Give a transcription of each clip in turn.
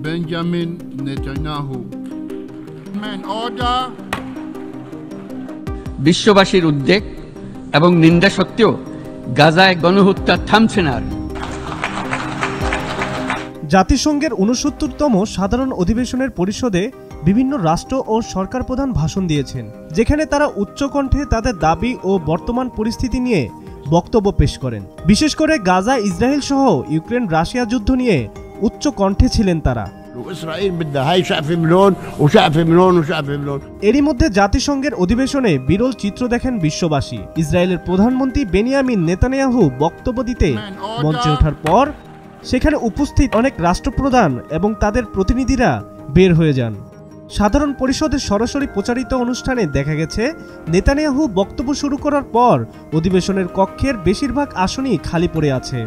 Benjamin Netanyahu. Man, order. বিশ্ববাসীর উদ্বেগ এবং নিন্দা সত্ত্বেও গাজায় গণহত্যা থামছে না। জাতিসংঘের ৬৯তম সাধারণ অধিবেশনের পরিষদে বিভিন্ন রাষ্ট্র ও সরকার প্রধান ভাষণ দিয়েছেন, যেখানে তারা উচ্চকণ্ঠে তাদের দাবি ও বর্তমান পরিস্থিতি নিয়ে বক্তব্য পেশ করেন। বিশেষ করে গাজা ইসরায়েল সহ ইউক্রেন রাশিয়া যুদ্ধ নিয়ে উচ্চ কণ্ঠে ছিলেন তারা। এরই মধ্যে জাতিসংঘের অধিবেশনে বিরল চিত্র দেখেন বিশ্ববাসী। ইসরায়েলের প্রধানমন্ত্রী বেনিয়ামিন নেতানিয়াহু বক্তব্য দিতে মঞ্চে ওঠার পর সেখানে উপস্থিত অনেক রাষ্ট্রপ্রধান এবং তাদের প্রতিনিধিরা বের হয়ে যান। সাধারণ পরিষদের সরাসরি প্রচারিত অনুষ্ঠানে দেখা গেছে, নেতানিয়াহু বক্তব্য শুরু করার পর অধিবেশনের কক্ষের বেশিরভাগ আসনই খালি পড়ে আছে।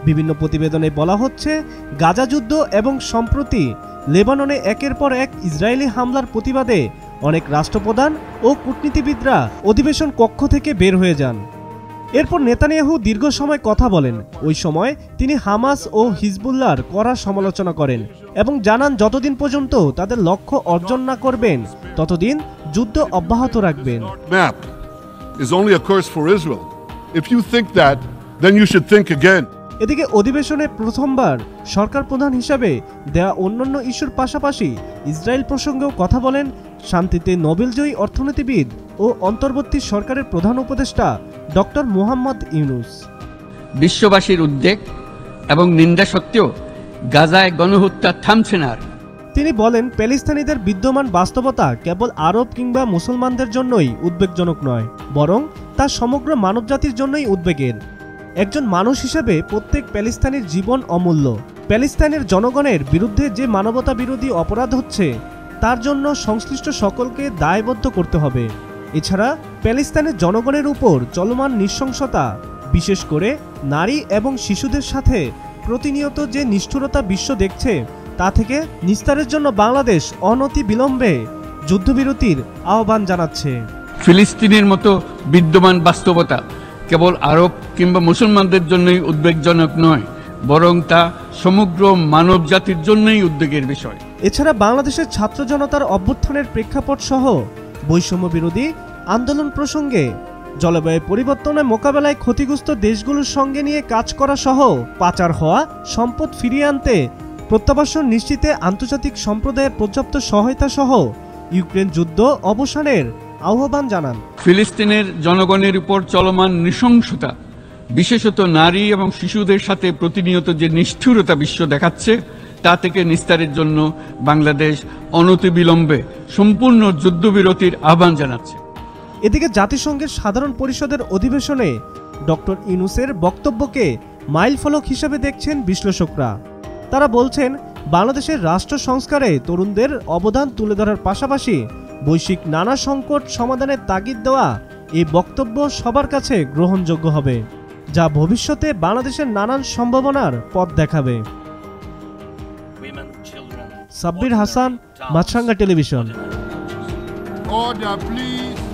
বিভিন্ন প্রতিবেদনে বলা হচ্ছে, গাজা যুদ্ধ এবং সম্প্রতি লেবাননে একের পর এক ইসরায়েলি হামলার প্রতিবাদে অনেক রাষ্ট্রপ্রধান ও কূটনীতিবিদরা অধিবেশন কক্ষ থেকে বের হয়ে যান। এরপর নেতানিয়াহু দীর্ঘ সময় কথা বলেন। ওই সময় তিনি হামাস ও হিজবুল্লাহর কড়া সমালোচনা করেন এবং জানান যতদিন পর্যন্ত তাদের লক্ষ্য অর্জন না করবেন ততদিন যুদ্ধ অব্যাহত রাখবেন। এদিকে অধিবেশনে প্রথমবার সরকার প্রধান হিসাবে দেয়া অন্যান্য ইস্যুর পাশাপাশি ইসরায়েল প্রসঙ্গেও কথা বলেন শান্তিতে নোবেলজয়ী অর্থনীতিবিদ ও অন্তর্বর্তী সরকারের প্রধান উপদেষ্টা ডক্টর মোহাম্মদ ইউনুস। বিশ্ববাসীর উদ্বেগ এবং নিন্দা সত্ত্বেও গাজায় গণহত্যা থামছে না। তিনি বলেন, প্যালেস্তানিদের বিদ্যমান বাস্তবতা কেবল আরব কিংবা মুসলমানদের জন্যই উদ্বেগজনক নয়, বরং তা সমগ্র মানবজাতির জন্যই উদ্বেগের। একজন মানুষ হিসেবে প্রত্যেক প্যালেস্তানির জীবন অমূল্য। প্যালেস্তাইনের জনগণের বিরুদ্ধে যে মানবতা বিরোধী অপরাধ হচ্ছে তার জন্য সংশ্লিষ্ট সকলকে দায়বদ্ধ করতে হবে। এছাড়া প্যালেস্তাইনের জনগণের উপর চলমান নৃশংসতা, বিশেষ করে নারী এবং শিশুদের সাথে প্রতিনিয়ত যে নিষ্ঠুরতা বিশ্ব দেখছে তা থেকে নিস্তারের জন্য বাংলাদেশ অনতি বিলম্বে যুদ্ধবিরতির আহ্বান জানাচ্ছে। ফিলিস্তিনের মতো বিদ্যমান বাস্তবতা কেবল আরব কিংবা মুসলমানদের জন্যই উদ্বেগজনক নয়, বরং তা সমগ্র মানব জাতির জন্যই উদ্বেগের বিষয়। এছাড়া বাংলাদেশের ছাত্র জনতার অভ্যুত্থানের প্রেক্ষাপট সহ বৈষম্য বিরোধী আন্দোলন প্রসঙ্গে, জলবায়ু পরিবর্তনের মোকাবেলায় ক্ষতিগ্রস্ত দেশগুলোর সঙ্গে নিয়ে কাজ করা সহ পাচার হওয়া সম্পদ ফিরিয়ে আনতে প্রত্যাবাসন নিশ্চিতে আন্তর্জাতিক সম্প্রদায়ের পর্যাপ্ত সহায়তা সহ ইউক্রেন যুদ্ধ অবসানের আহ্বান জানান। ফিলিস্তিনের জনগণের উপর চলমান নৃশংসতা, বিশেষত নারী এবং শিশুদের সাথে প্রতিনিয়ত যে নিষ্ঠুরতা বিশ্ব দেখাচ্ছে তা থেকে নিস্তারের জন্য বাংলাদেশ অনতিবিলম্বে সম্পূর্ণ যুদ্ধবিরতির আহ্বান জানাচ্ছে। এদিকে জাতিসংঘের সাধারণ পরিষদের অধিবেশনে ডক্টর ইউনুসের বক্তব্যকে মাইলফলক হিসেবে দেখছেন বিশ্লেষকরা। তারা বলছেন, বাংলাদেশের রাষ্ট্র সংস্কারে তরুণদের অবদান তুলে ধরার পাশাপাশি বৈশ্বিক নানা সংকট সমাধানের তাগিদ দেওয়া এই বক্তব্য সবার কাছে গ্রহণযোগ্য হবে, যা ভবিষ্যতে বাংলাদেশের নানান সম্ভাবনার পথ দেখাবে। সাব্বির হাসান, মাছরাঙ্গা টেলিভিশন। Order, please.